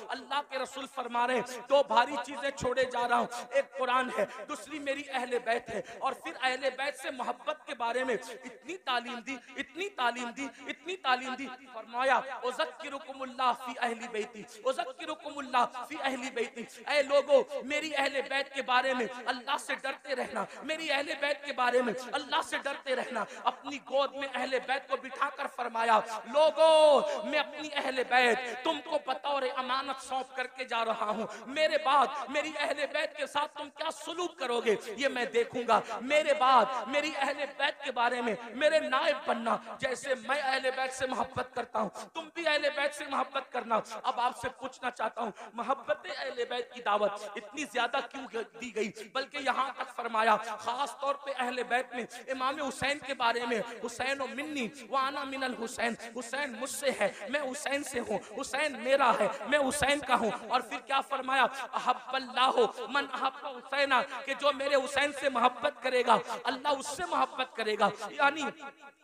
अल्लाह के रसूल फरमा रहे दो भारी चीजें छोड़े जा रहा हूँ, एक कुरान है, दूसरी मेरी अहले बैत है। और फिर अहले बैत से मोहब्बत के बारे में इतनी तालीम दी, इतनी तालीम दी, इतनी तालीम दी। फरमाया उज़क्किरुकुमुल्लाह फी अहली बैती, उज़क्किरुकुमुल्लाह फी अहली बैती। ऐ लोगों, मेरी अहले बैत के बारे में अल्लाह से डरते रहना, मेरी अहले बैत के बारे में अल्लाह से डरते रहना। अपनी गोद में अहले बैत को बिठाकर फरमाया, लोगों मैं अपनी अहले बैत तुमको बतौर अमानत सौंप करके जा रहा हूँ। मेरे बाद मेरी अहले बैत के साथ तुम क्या सलूक करोगे ये मैं देखूंगा। मेरे बाद मेरी अहले बैत के बारे में मेरे नायब बनना, जैसे मैं अहले बैत से मोहब्बत करता हूँ तुम भी अहले बैत से मोहब्बत करना। अब आपसे पूछना चाहता हूँ, मोहब्बत अहले बैत की दावत इतनी ज्यादा क्यों दी गई? बल्कि यहाँ तक फरमाया खास तौर पे अहले बैत में इमाम हुसैन के बारे में, हुसैन व मिन्नी व आना मिनल हुसैन, हुसैन मुझसे है, मैं हुसैन से हूँ, हुसैन मेरा है, मैं हुसैन का हूँ। और फिर क्या फरमाया, अहब्बल्लाहु मन अहब्बा हुसैना, कि जो मेरे हुसैन से मोहब्बत करेगा अल्लाह उससे मोहब्बत करेगा। यानी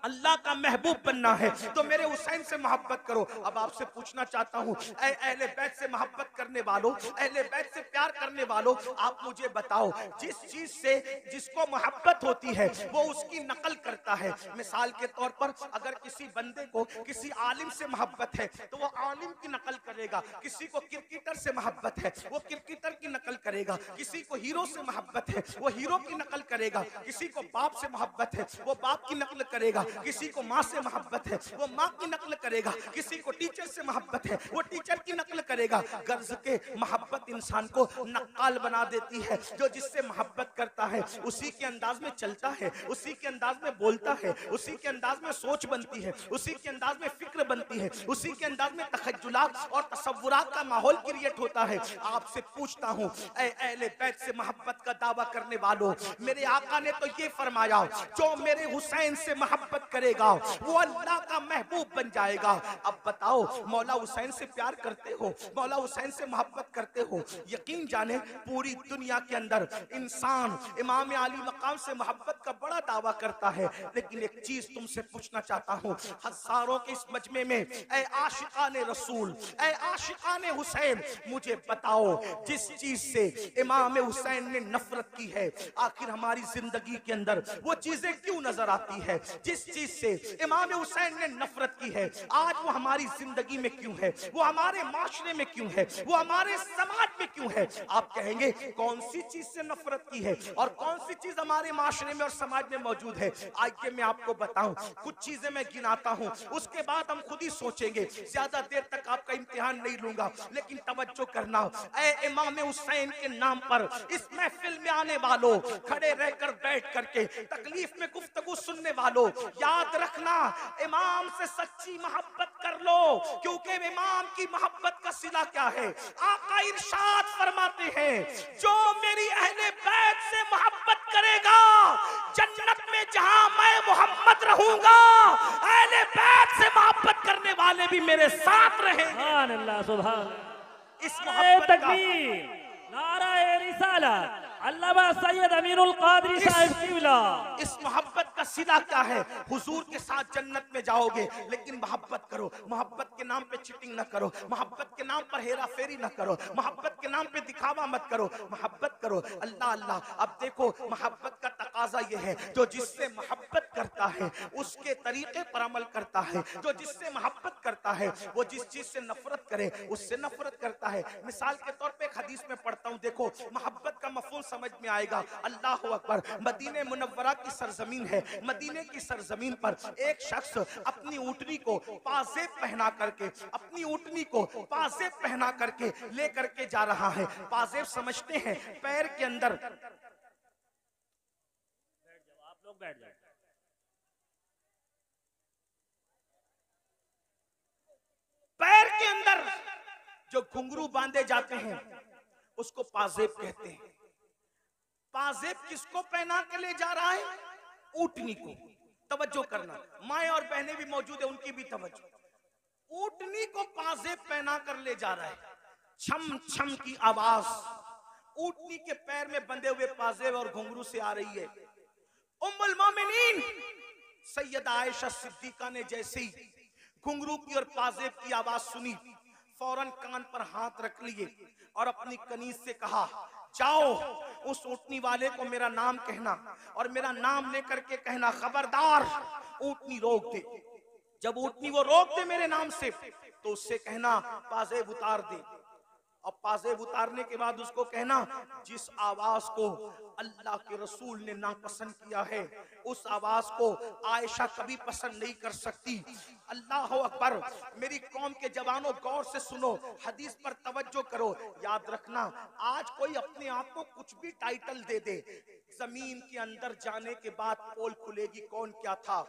अल्लाह का महबूब बनना है तो मेरे हुसैन से मोहब्बत करो। अब आपसे पूछना चाहता हूँ, अहले बैत से मोहब्बत करने वालों, अहले बैत से प्यार करने वालों, आप मुझे बताओ जिस चीज से जिसको मोहब्बत होती है वो उसकी नकल करता है। मिसाल के तौर पर अगर किसी बंदे को किसी आलिम से मोहब्बत है तो वो आलिम की नकल करेगा, किसी को क्रिकेटर से मोहब्बत है वो क्रिकेटर की नकल करेगा, किसी को हीरो से मोहब्बत है वो हीरो की नकल करेगा, किसी को बाप से मोहब्बत है वो बाप की नकल करेगा, किसी को माँ से मोहब्बत है वो माँ की नकल करेगा, किसी को टीचर से मोहब्बत है वो टीचर की नकल करेगा। गर्ज के मोहब्बत इंसान को नक्काल बना देती है। जो जिससे मोहब्बत करता है उसी के अंदाज में चलता है, उसी के अंदाज में बोलता है, उसी के अंदाज में सोच बनती है, उसी के अंदाज में फिक्र बनती है, उसी के अंदाज में तखज्जुलात और तसव्वुरात का माहौल क्रिएट होता है। आपसे पूछता हूँ, ऐ अहले बैत से मोहब्बत का दावा करने वालों, मेरे आका ने तो ये फरमाया जो मेरे हुसैन से मोहब्बत करेगा वो अल्लाह का महबूब बन जाएगा। अब बताओ, मौला हुसैन से प्यार करते हो, मौला हुसैन से मोहब्बत करते हो? यकीन जाने पूरी दुनिया के अंदर इंसान इमाम अली मकाम से मोहब्बत का बड़ा दावा करता है, लेकिन एक चीज तुमसे पूछना चाहता हूँ, हजारों के इस मजमे में ऐ आशिकाने रसूल, ऐ आशिकाने हुसैन, मुझे बताओ जिस चीज से इमाम हुसैन ने नफरत की है आखिर हमारी जिंदगी के अंदर वो चीजें क्यों नजर आती है? जिस चीज से इमाम हुसैन ने नफरत की है आज वो हमारी जिंदगी में क्यों है, वो हमारे माशरे में क्यों है, वो हमारे समाज में क्यों है? आप कहेंगे कौन सी चीज से नफरत की है और कौन सी चीज हमारे माशरे में और समाज में मौजूद है? आइए मैं आपको बताऊं, कुछ चीजें मैं गिनाता हूं, उसके बाद हम खुद ही सोचेंगे। ज्यादा देर तक आपका इम्तिहान नहीं लूंगा, लेकिन तवज्जो करना। ऐ इमाम हुसैन के नाम पर इस महफिल में आने वालों, खड़े रहकर बैठ करके तकलीफ में गुफ्तगू सुनने वालों, याद रखना इमाम से सच्ची मोहब्बत कर लो, क्योंकि इमाम की मोहब्बत का सिला क्या है? आका इरशाद फरमाते हैं, जो मेरी अहले बैत से मोहब्बत करेगा जन्नत में जहां मैं मोहम्मद रहूंगा, अहले बैत से मोहब्बत करने वाले भी मेरे साथ रहेंगे। सुभान अल्लाह, सुभान। इस मोहब्बत का नाराए रिसालत अल्लामा सैयद अमीरुल कादरी साहब क़िबला। इस मोहब्बत का सिला क्या है? हुजूर के साथ जन्नत में जाओगे, लेकिन मोहब्बत करो, मोहब्बत के नाम पे चीटिंग ना करो, मोहब्बत के नाम पर हेरा फेरी ना करो, मोहब्बत के नाम पे दिखावा मत करो, मोहब्बत करो अल्लाह अल्लाह। अब देखो मोहब्बत का तकाजा ये है, जो जिससे मोहब्बत करता है उसके तरीके पर अमल करता है, जो जिससे मोहब्बत करता है वो जिस चीज से नफरत करे उससे नफरत करता है। मिसाल के तौर पे एक हदीस में पढ़ता हूँ, देखो मोहब्बत का मफहूम समझ में आएगा। अल्लाह अकबर, मदीने मुनव्वरा की सरजमीन है, मदीने की सरजमीन पर एक शख्स अपनी ऊँटनी को पाजेब पहना करके, अपनी ऊँटनी को पाजेब पहना करके ले करके जा रहा है। पाजेब समझते हैं पैर के अंदर, आप लोग बैठ जाओ। पैर के अंदर जो घुंघरू बांधे जाते हैं उसको पाजेब कहते हैं। पाजेब किसको पहना के ले जा रहा है? ऊँटनी को। तवज्जो करना, माए और बहनें भी मौजूद है, उनकी भी तवज्जो। ऊँटनी को पाजेब पहना कर ले जा रहा है, छम छम की आवाज ऊँटनी के पैर में बंधे हुए पाजेब और घुंघरू से आ रही है। उम्मुल मोमिनीन सैयदा आयशा सिद्दीका ने जैसे ही घुंघरू की और पाजेब की आवाज सुनी, फौरन कान पर हाथ हाथ रख लिए और अपनी कनीज से कहा, जाओ उस ऊँटनी वाले को मेरा नाम कहना और मेरा नाम लेकर के कहना, खबरदार ऊँटनी रोक दे। जब ऊँटनी वो रोक दे मेरे नाम से तो उससे कहना पाजेब उतार दे। और पाजेब उतारने के बाद उसको कहना, जिस आवाज को अल्लाह के रसूल ने नापसंद किया है उस आवाज को आयशा कभी पसंद नहीं कर सकती। अल्लाह अकबर। मेरी कौम के जवानों गौर से सुनो, हदीस पर तवज्जो करो। याद रखना, आज कोई अपने आप को कुछ भी टाइटल दे दे, जमीन के अंदर जाने के बाद पोल खुलेगी कौन क्या था।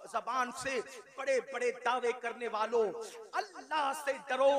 जबान से बड़े बड़े दावे करने वालों, अल्लाह से डरो।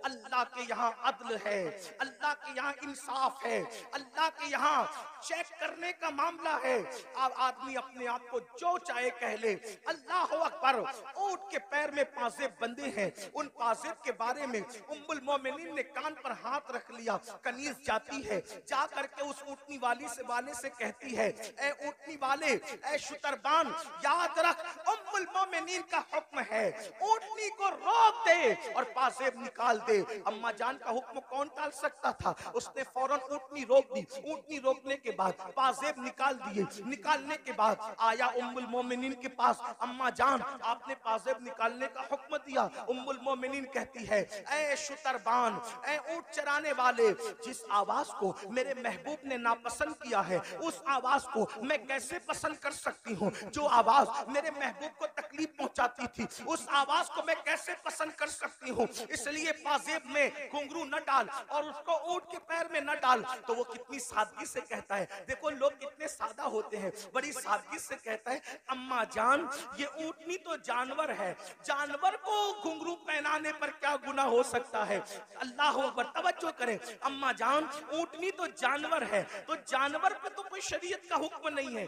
अल्लाह के यहाँ अदल है, अल्लाह के यहाँ इंसाफ है, अल्लाह के यहाँ चेक करने का मामला है। अब आदमी अपने आप को जो चाहे कह ले। अल्लाह अकबर। ऊंट के पैर में पाजेब बंधे हैं, उन पाजेब के बारे में उम्मुल मोमिनीन ने कान पर हाथ रख लिया। कनीज जाती है, जा करके उस ऊँटनी वाले से कहती है, ए ऊँटनी वाले, ए शुतरबान, याद रख उम्मुल मोमिनीन का हुक्म है, ऊँटनी को रोक दे और पाजेब निकाल दे। अम्मा जान का हुक्म कौन टाल सकता था? उसने फौरन ऊँटनी रोक दी। ऊँटनी रोकने के बाद पाजेब निकाल दिए। निकालने के बाद आया उम्मुल मोमिनीन के पास, अम्मा जान आपने पाजेब निकालने का हुक्म दिया। उम्मुल मोमिनीन कहती है, ए शुतरबान, ए ऊँट चराने वाले, जिस आवाज को मेरे महबूब ने नापसंद किया है उस आवाज को मैं कैसे पसंद कर सकती हूँ? जो आवाज मेरे महबूब को तकलीफ पहुंचाती थी उस आवाज को मैं कैसे पसंद कर सकती हूँ? इसलिए पाजेब में घुंघरू न डाल और उसको ऊँट के पैर में न डाल। तो वो कितनी सादगी से कहता है, देखो लोग कितने सादा होते हैं, बड़ी सादगी से कहता है, अम्मा जान ये ऊँटनी तो जानवर है, जानवर को घुंघरू पहनाने पर क्या गुनाह हो सकता है? अल्लाह अकबर। तवज्जो करें, अम्मा जान ऊँटनी तो जानवर है, तो जानवर पे तो कोई शरीयत का हुक्म नहीं है,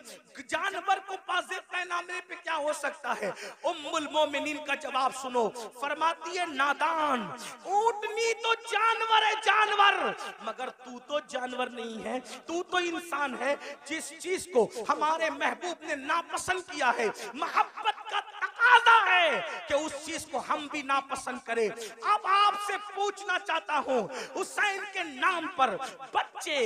जानवर को पाजेब पहनाने पे क्या हो सकता है? उम्मुल मोमिनीन का जवाब सुनो, फरमाती है, नादान, ऊँटनी तो जानवर है, जानवर, मगर तू तो जानवर नहीं है, तू तो इंसान है। जिस चीज को हमारे महबूब ने नापसंद किया है, मोहब्बत का तकाजा है कि उस चीज को हम भी नापसंद करें। अब आपसे पूछना चाहता हूं, हुसैन के नाम पर बच्चे,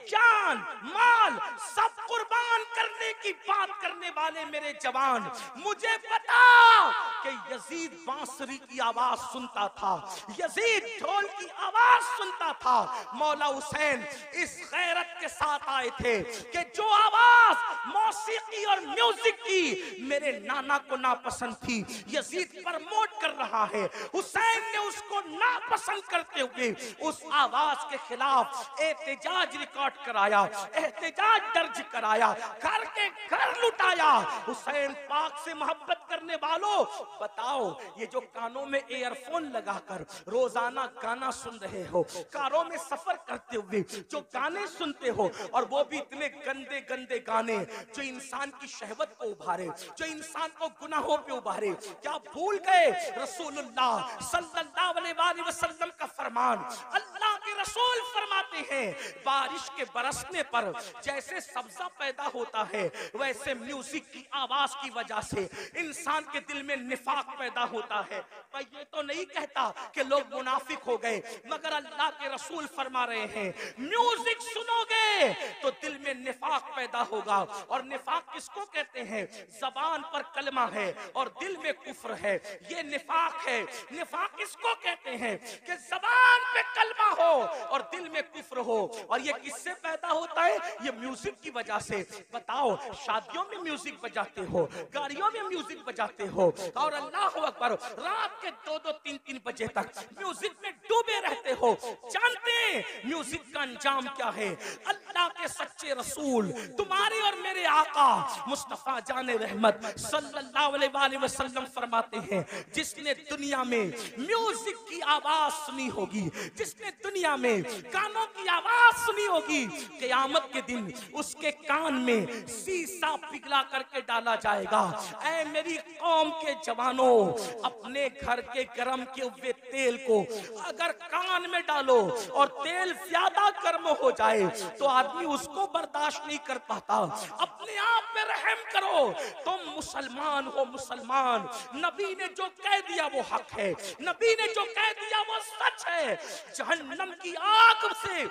जान, माल सब कुर्बान करने की बात करने वाले मेरे जवान, मुझे बता कि यजीद बांसुरी की आवाज सुनता था, यजीद ढोल की आवाज सुनता था। मौला हुसैन इस गैरत के साथ आए थे कि जो आवाज मौसीकी और म्यूजिक की मेरे नाना को नापसंद थी, यजीद प्रमोट कर रहा है। हुसैन ने उसको नापसंद करते हुए उस आवाज के खिलाफ एहतजाज रिकॉर्ड कराया, एहतजाज दर्ज कराया, घर के घर लुटाया। हुसैन पाक से मोहब्बत करने वालों, बताओ ये जो कानों में एयरफोन लगाकर रोजाना गाना सुन रहे हो, कारों में सफर करते हुए जो गाने सुनते हो, और वो भी इतने गंदे गंदे गाने जो इंसान की शहवत को उभारे, जो इंसान को गुनाहों पे उभारे, क्या भूल गए रसूलुल्लाह सल्लल्लाहु अलैहि वसल्लम का फरमान? अल्लाह के रसूल फरमाते हैं, बारिश के बरसने पर जैसे सब्जा पैदा होता है, वैसे म्यूजिक की आवाज की वजह से इंसान के दिल में निफाक पैदा होता है। मैं ये तो नहीं कहता कि लोग मुनाफिक हो गए, मगर अल्लाह के रसूल फरमा रहे हैं, म्यूजिक सुनोगे तो दिल में निफाक पैदा होगा। और निफाक किसको कहते हैं? जबान पर कलमा है और दिल में कुफ्र है, ये निफाक है। निफाक किसको कहते हैं? कि जबान पे कलमा हो और दिल में कुफ्र हो। और ये किससे पैदा होता है? ये म्यूजिक की वजह से। बताओ, शादियों में म्यूजिक बजाते हो, गाड़ियों में म्यूजिक बजाते हो, और अल्लाह अकबर रात के 2-2, 3-3 बजे तक म्यूजिक में डूबे रहते हो। जानते हैं म्यूजिक का अंजाम क्या है? अल्लाह के सच्चे रसूल, तुम्हारे और मेरे आका मुस्तफा जाने रहमत सल्लल्लाहु अलैहि वसल्लम फरमाते हैं, जिसने दुनिया में म्यूजिक की आवाज सुनी होगी, जिसने दुनिया में गानों की आवाज सुनी होगी, क़यामत के दिन उसके कान में शीशा पिघला करके डाला जाएगा। ऐ मेरी कौम के जवानों, अपने घर के गरम के हुए तेल को अगर कान में डालो और तेल ज्यादा गर्म हो जाए तो आदमी उसको बर्दाश्त नहीं कर पाता। अपने आप पे रहम करो। तुम मुसलमान हो, मुसलमान। नबी ने जो कह दिया वो हक है, नबी ने जो कह दिया वो सच है। जहन्नम की आग से,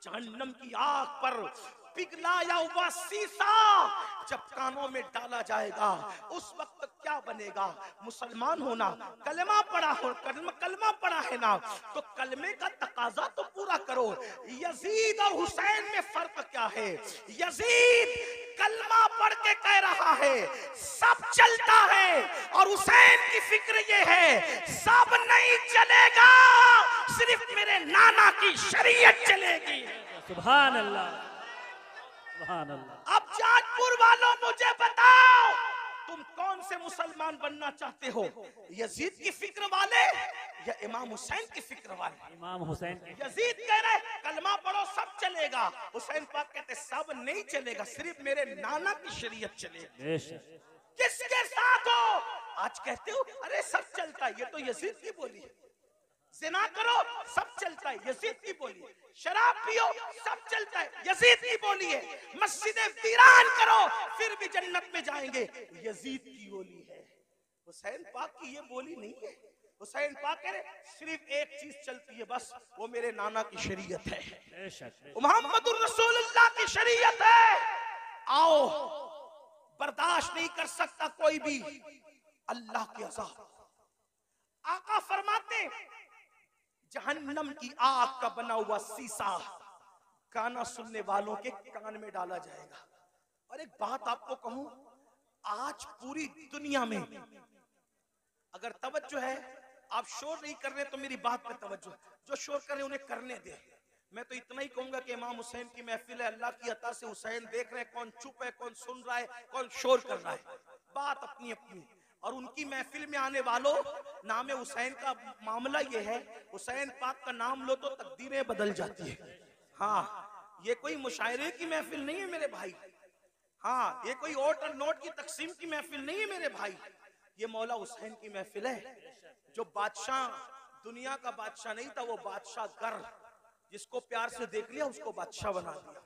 जहन्नम की आग पर पिघलाया हुआ शीशा जब कानों में डाला जाएगा, उस वक्त क्या बनेगा? मुसलमान होना, कलमा पढ़ा हो, कलमा पढ़ा है ना, तो कलमे का तकाजा तो पूरा करो। यजीद और हुसैन में फर्क क्या है? यजीद कलमा पढ़ के कह रहा है सब चलता है, और हुसैन की फिक्र ये है सब नहीं चलेगा, सिर्फ मेरे नाना की शरीयत चलेगी। सुभान अल्लाह, सुभान अल्लाह। अब जाजपुर वालों मुझे बताओ, तुम कौन से मुसलमान बनना चाहते हो? यजीद की फिक्र वाले या इमाम हुसैन की फिक्र वाले? इमाम हुसैन की। यजीद कह रहे कलमा पढ़ो सब चलेगा, हुसैन पाक कहते सब नहीं चलेगा, सिर्फ मेरे नाना की शरीयत चलेगी। किसके साथ हो? आज कहते हो अरे सब चलता है, ये तो यजीद की बोली है। जिना करो सब चलता है, यजीद की बोली है। शराब पियो सब चलता है, यजीद की बोली है। मस्जिदें वीरान करो फिर भी जन्नत में जाएंगे, यजीद की बोली है। हुसैन पाक की ये बोली नहीं है। हुसैन पाक कह रहे सिर्फ एक चीज चलती है बस, वो मेरे नाना की शरीयत है, मोहम्मदुर रसूलुल्लाह की शरीयत है। आओ, बर्दाश्त नहीं कर सकता कोई भी अल्लाह के अज़ाब। आका फरमाते जहन्नम की आग का बना हुआ शीशा गाना सुनने वालों के कान में डाला जाएगा। और एक बात आपको कहूं, आज पूरी दुनिया में अगर तवज्जो है, आप शोर नहीं कर रहे तो मेरी बात पे तवज्जो, जो शोर कर रहे उन्हें करने दे। मैं तो इतना ही कहूंगा कि इमाम हुसैन की महफिल है, अल्लाह की अता से हुसैन देख रहे हैं, कौन चुप है, कौन सुन रहा है, कौन शोर कर रहा है, बात अपनी अपनी। और उनकी महफिल में आने वालों, नाम हुसैन का मामला ये है, हुसैन पाक का नाम लो तो तकदीरें बदल जाती है। हाँ, ये कोई मुशायरे की महफिल नहीं है मेरे भाई। हाँ, ये कोई ओट और नोट की तकसीम की महफिल नहीं है मेरे भाई। ये मौला हुसैन की महफिल है। जो बादशाह, दुनिया का बादशाह नहीं था, वो बादशाह गर, जिसको प्यार से देख लिया उसको बादशाह बना दिया,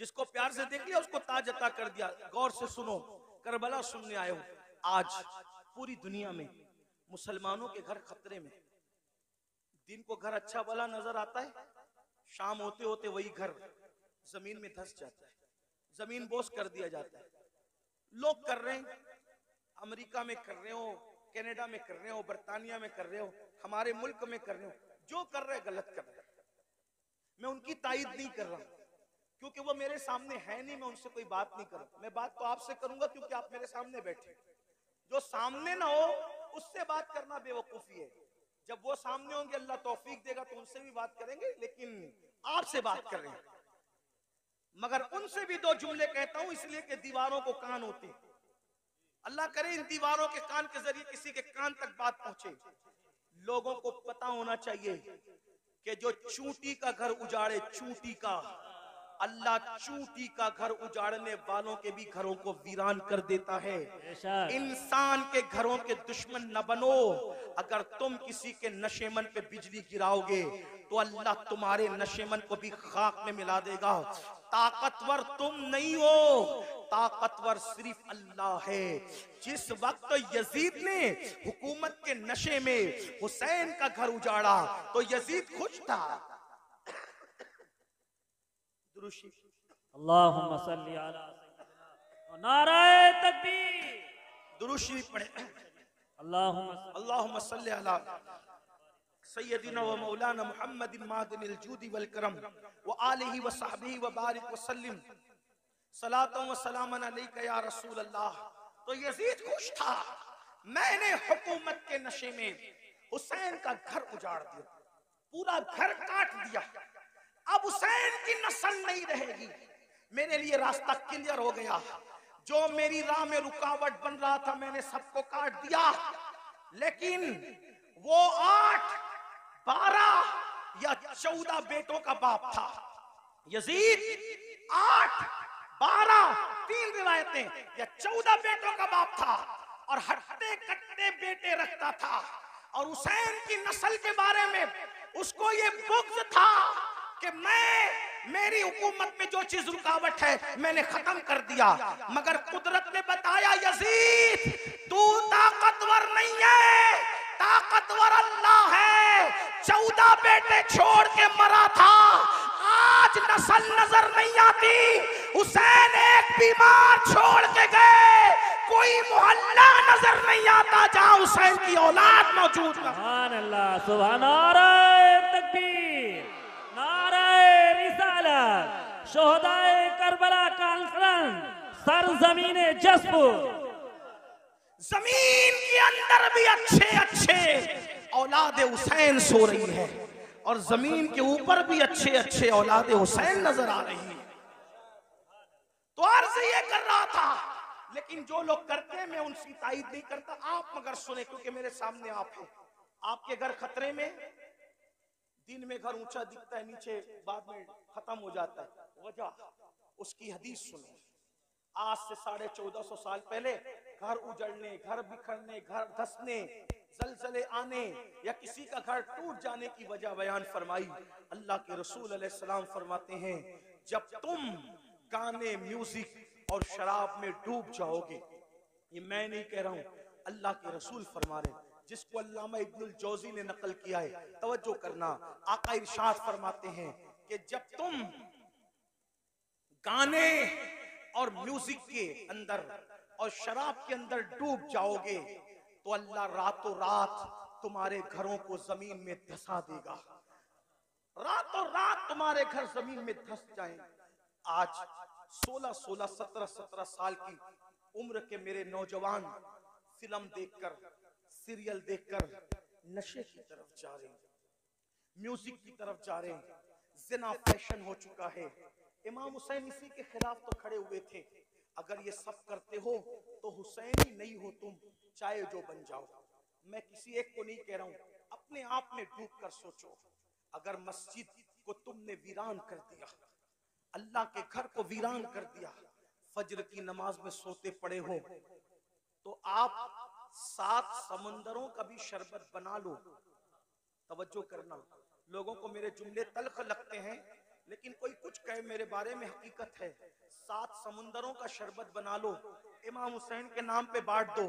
जिसको प्यार से देख लिया उसको ताज अता कर दिया। गौर से सुनो, करबला सुनने आए हो। आज पूरी दुनिया में मुसलमानों के घर खतरे में। दिन को घर अच्छा भला नजर आता है, शाम होते होते वही घर जमीन में धंस जाता है, जमीन बोस कर दिया जाता है। लोग कर रहे हैं, अमेरिका में कर रहे हो, कनाडा में कर रहे हो, बर्तानिया में कर रहे हो, हमारे मुल्क में कर रहे हो, जो कर रहे गलत कर रहे। मैं उनकी तायीद नहीं कर रहा क्योंकि वो मेरे सामने है नहीं, मैं उनसे कोई बात नहीं करूं। मैं बात तो आपसे करूंगा क्योंकि आप मेरे सामने बैठे। जो सामने ना हो उससे बात करना बेवकूफी है। जब वो सामने होंगे अल्लाह तौफीक देगा तो उनसे भी बात करेंगे, लेकिन आपसे बात कर रहे हैं। मगर उनसे भी दो जुमले कहता हूं इसलिए कि दीवारों को कान होते हैं। अल्लाह करे इन दीवारों के कान के जरिए किसी के कान तक बात पहुंचे। लोगों को पता होना चाहिए कि जो चूंटी का घर उजाड़े, चूंटी का, अल्लाह चूंटी का घर उजाड़ने वालों के भी घरों को वीरान कर देता है। इंसान के घरों के दुश्मन न बनो। अगर तुम किसी के नशेमन पे बिजली गिराओगे तो अल्लाह तुम्हारे नशेमन को भी खाक में मिला देगा। ताकतवर तुम नहीं हो, ताकतवर सिर्फ अल्लाह है। जिस वक्त यजीद ने हुकूमत के नशे में हुसैन का घर उजाड़ा तो यजीद खुश था। अल्लाहुम्मा सल्ली अला सय्यिदिना, नाराए तकबीर, दुरूद शरीफ पढ़े। अल्लाहुम्मा सल्ली अला सय्यिदिना व मौलाना मुहम्मदिन मादिनिल जूदी वल करम व आलिहि व सहबिहि व बारिक व सल्लिम सलातो व सलामन अलैका या रसूल अल्लाह। तो यजीद खुश था, मैंने हुकूमत के नशे में हुसैन का घर उजाड़ दिया, पूरा घर काट दिया। अब हुसैन की नस्ल नहीं रहेगी, मेरे लिए रास्ता क्लियर हो गया। जो मेरी राह में रुकावट बन रहा था मैंने सबको काट दिया। लेकिन वो 8, 12 या 14 बेटों का बाप था। यजीद 8, 12, 3 रिवायतें या 14 बेटों का बाप था और हट्टे कट्टे बेटे रखता था। और हुसैन की नस्ल के बारे में उसको ये बुग़्ज़ था कि मैं मेरी हुकूमत में जो चीज रुकावट है मैंने खत्म कर दिया। मगर कुदरत ने बताया यजीद तू ताकतवर नहीं है, ताकतवर अल्लाह है। 14 बेटे छोड़ के मरा था, आज नस्ल नजर नहीं आती। हुसैन एक बीमार छोड़ के गए, कोई मोहल्ला नजर नहीं आता जहां हुसैन की औलाद मौजूद न। सुभान अल्लाह, सुभान। नारे तकबीर, नारे रिसालत, शोहदाए करबला कॉन्फ्रेंस सरजमीने जसपुर। जमीन के अंदर भी अच्छे अच्छे औलाद हुसैन सो रही है और जमीन के ऊपर भी अच्छे अच्छे औलाद हुसैन नजर आ रही है। तो अर्ज ये कर रहा था, लेकिन जो लोग करते हैं मैं उनकी तायद नहीं करता। आप मगर सुने, क्योंकि मेरे सामने आप हैं। आपके घर खतरे में, दिन में घर ऊंचा दिखता है, नीचे बाद में खत्म हो जाता है। वजह उसकी हदीस सुनो। आज से 1450 साल पहले घर उजड़ने, घर बिखरने, घर धंसने, जलजले आने या किसी का घर टूट जाने की वजह बयान फरमाई। अल्लाह के रसूल अलैहिस्सलाम फरमाते हैं, जब तुम गाने, म्यूजिक और शराब में डूब जाओगे, ये मैं नहीं कह रहा हूं, अल्लाह के रसूल फरमा रहे हैं, जिसको अल्लामा इब्नुल जौजी ने नकल किया है। तवज्जो करना, आका इरशाद फरमाते हैं कि जब तुम गाने और म्यूजिक के अंदर और शराब के अंदर डूब जाओगे तो अल्लाह रातों रात तुम्हारे घरों को जमीन में धंसा देगा। रातों रात तुम्हारे घर जमीन में धंस जाएंगे। आज 16-16, 17-17 साल की उम्र के मेरे नौजवान फिल्म देखकर, सीरियल देखकर नशे की तरफ जा रहे हैं, म्यूजिक की तरफ जा रहे हैं। जिना फैशन हो चुका है। इमाम हुसैन इसी के खिलाफ तो खड़े हुए थे, अगर ये सब करते हो तो हुसैनी नहीं हो तुम, चाहे जो बन जाओ। मैं किसी एक को नहीं कह रहा हूं, अपने आप में डूब कर सोचो। अगर मस्जिद को तुमने वीरान कर दिया, अल्लाह के घर को वीरान कर दिया, फजर की नमाज में सोते पड़े हो, तो आप 7 समुंदरों का भी शरबत बना लो। तवज्जो करना, लोगों को मेरे जुमले तल्ख लगते हैं, लेकिन कोई कुछ कहे मेरे बारे में हकीकत है। 7 समुंदरों का शरबत बना लो, इमाम हुसैन के नाम पे बांट दो।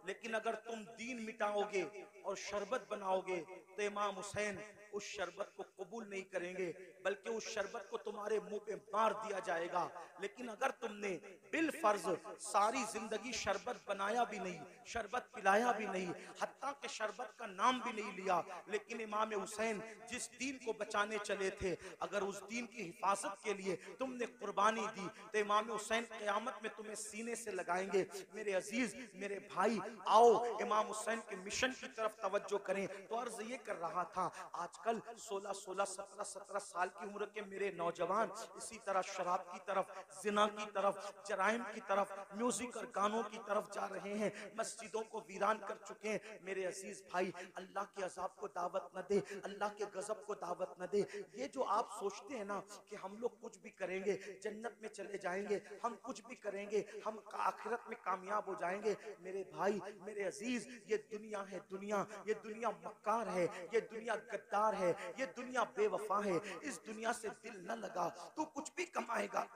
लेकिन अगर तुम दीन मिटाओगे और शरबत बनाओगे तो इमाम हुसैन उस शरबत को कबूल नहीं करेंगे, बल्कि उस शरबत को तुम्हारे मुंह पे मार दिया जाएगा। लेकिन अगर तुमने बिल फर्ज सारी जिंदगी शरबत बनाया भी नहीं, शरबत पिलाया भी नहीं, हत्ता के शरबत का नाम भी नहीं लिया, लेकिन इमाम हुसैन जिस दीन को बचाने चले थे, अगर उस दीन की हिफाजत के लिए तुमने कुर्बानी दी तो इमाम हुसैन क़यामत में तुम्हें सीने से लगाएंगे। मेरे अजीज, मेरे भाई, आओ इमाम हुसैन के मिशन की तरफ तवज्जो करें। तो अर्ज ये कर रहा था, आजकल 16-16, 17-17 साल की उम्र के मेरे नौजवान इसी तरह शराब की तरफ, जिना की तरफ, जराइम की तरफ, म्यूजिक और गानों की तरफ जा रहे हैं, मस्जिदों को वीरान कर चुके हैं। मेरे अजीज भाई, अल्लाह के अजाब को दावत न दे, अल्लाह के गजब को दावत न दे। ये जो आप सोचते हैं ना कि हम लोग कुछ भी करेंगे जन्नत में चले जाएंगे, हम कुछ भी करेंगे हम आखिरत में कामयाब हो जाएंगे, मेरे भाई, मेरे अजीज, ये दुनिया है दुनिया, ये दुनिया मक्कार है, ये दुनिया गद्दार है, ये दुनिया बेवफा है। इस दुनिया से दिल न लगा, तू कुछ भी कमाएगा,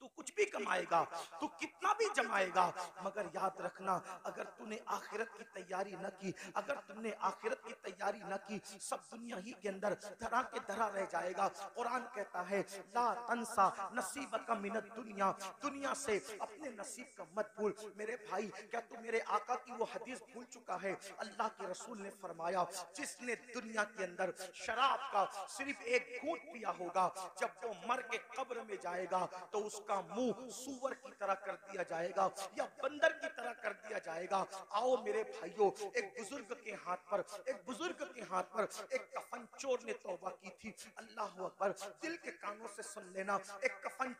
तू कुछ भी कमाएगा, तू कितना भी जमाएगा, मगर याद रखना, अगर तूने आखिरत की तैयारी न की, अगर तुमने आखिरत की तैयारी न की, सब दुनिया ही के अंदर धरा के धरा रह जाएगा। कुरान कहता है, ला तंसा नसीबका मिनद दुनिया, दुनिया से अपने नसीब का मत भूल। मेरे भाई, क्या तू मेरे आका की वो हदीस भूल चुका है? अल्लाह के रसूल ने फरमाया, जिसने दुनिया के अंदर शराब का सिर्फ एक घूंट पिया होगा, जब वो मर के कब्र में जाएगा तो उसका मुंह सूअर की तरह कर दिया जाएगा या बंदर की तरह कर दिया जाएगा। आओ मेरे भाइयों, एक बुजुर्ग के हाथ पर, एक बुजुर्ग के हाथ पर एक कफन चोर ने तौबा की थी। अल्लाह अकबर, दिल के कानों से सुन लेना, एक कफन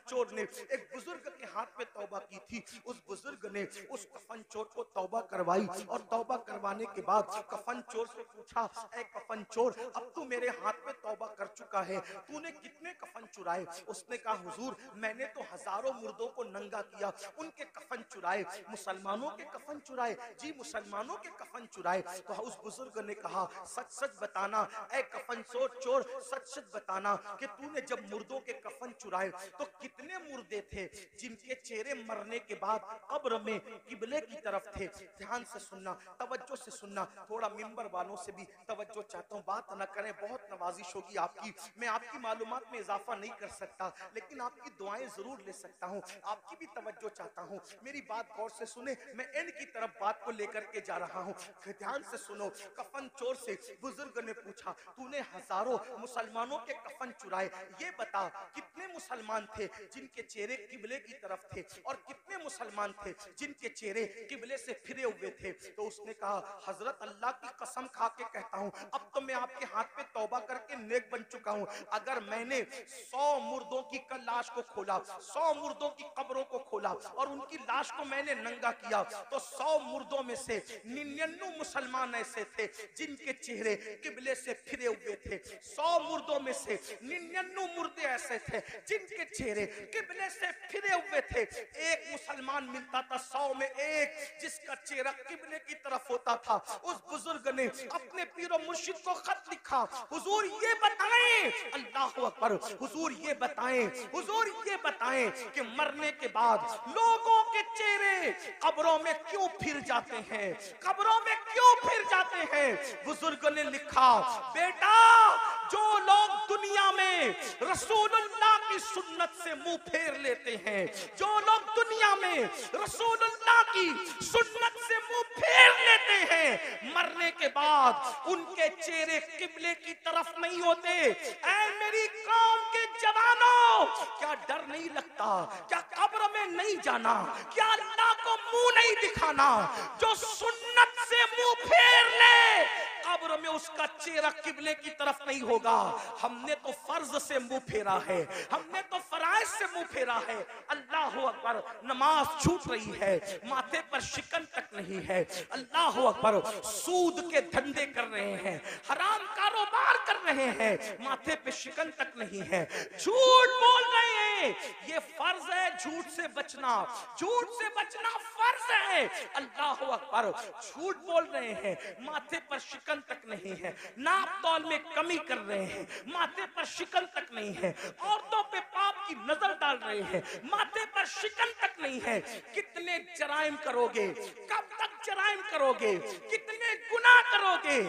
चोर ने एक बुजुर्ग के हाथ पे तौबा की थी। उस बुजुर्ग ने उस कफन चोर को तौबा करवाई और तौबा करवाने के बाद कफन चोर से पूछा, ऐ कफन चोर, अब तू मेरे हाथ पे तौबा कर चुका है, तूने कितने कफन चुराए? उसने कहा, हुजूर हुजूर मैंने तो हजारों मुर्दों को नंगा किया, उनके कफन चुराए, मुसलमानों के कफन चुराए, जी मुसलमानों के कफन चुराए। तो उस बुजुर्ग ने कहा सच सच बताना ऐ कफन चोर, सच सच बताना कि तूने जब मुर्दों के कफन चुराए तो कितने मुर्दे थे जिनके चेहरे मरने के बाद कब्र में किबले की तरफ थे। ध्यान से सुनना, तवज्जो से सुनना, थोड़ा मिंबर वालों से भी तवज्जो चाहता हूँ, बात न करें, बहुत नवाजिश होगी आपकी। मैं आपकी मालूमात में इजाफा नहीं कर सकता लेकिन आपकी दुआएं जरूर ले सकता हूँ, आपकी भी तवज्जो चाहता हूँ। मेरी बात गौर से सुने, मैं एंड की तरफ बात को लेकर के जा रहा हूँ, ध्यान से सुनो। कफन चोर से बुजुर्ग ने पूछा तूने हजारों मुसलमानों के कफन चुराए, ये बता कितने मुसलमान थे जिनके चेहरे किबले की तरफ थे और कितने मुसलमान थे जिनके चेहरे किबले से फिरे हुए थे। तो उसने कहा हजरत अल्लाह की कसम खा के कहता हूँ अब तो मैं आपके हाथ पे तौबा करके नेक बन चुका हूँ, अगर मैंने 100 मुर्दों की लाश को खोला, 100 मुर्दों की कब्रों को खोला और उनकी लाश को मैंने नंगा किया तो 100 मुर्दों में से 99 मुसलमान ऐसे थे जिनके चेहरे किबले से फिरे हुए थे, 100 मुर्दों में से 99 मुर्दे ऐसे थे जिनके चेहरे किबले से फिरे हुए थे। एक मुसलमान मिलता था 100 में एक जिसका चेहरा किबले की तरफ होता था। उस बुजुर्ग ने अपने पीरो मुर्शिद को खत लिखा, हुजूर ये बताएं, अल्लाह अकबर, हुजूर ये बताएं, हुजूर ये बताएं कि मरने के बाद लोगों के चेहरे कब्रों में क्यों फिर जाते हैं, कब्रों में क्यों फिर जाते हैं। बुजुर्ग ने लिखा बेटा जो लोग दुनिया में रसूलुल्लाह की सुन्नत से मुंह फेर लेते हैं, जो लोग दुनिया में रसूलुल्लाह की सुन्नत से मुंह फेर लेते हैं, मरने के बाद उनके चेहरे किबले की तरफ नहीं होते। ऐ मेरी कौम के जवानों, क्या डर नहीं लगता, क्या कब्र में नहीं जाना, क्या अल्लाह को मुंह नहीं दिखाना। जो सुन्नत से मुंह फेर ले कब्र में उसका चेहरा किबले की तरफ नहीं होगा। हमने तो फर्ज से मुंह फेरा है, हमने तो फराइज से मुंह फेरा है। अल्लाह अकबर, नमाज छूट रही है, माथे पर शिकन तक नहीं है। अल्लाह अकबर, सूद के धंधे कर रहे हैं, हराम कारोबार कर रहे हैं, माथे पे शिकन तक नहीं है, झूठ बोल रहे हैं। ये फर्ज है झूठ से बचना, झूठ से बचना फर्ज है। अल्लाह अकबर, झूठ बोल रहे हैं, माथे पर शिकन तक नहीं है, नाप तौल में कमी कर रहे हैं, माथे पर शिकन तक नहीं है, औरतों पे पाप की नजर डाल रहे हैं, माथे पर शिकन तक नहीं है। कितने जराइम करोगे, कब तक जराइम करोगे, कितने गुनाह करोगे।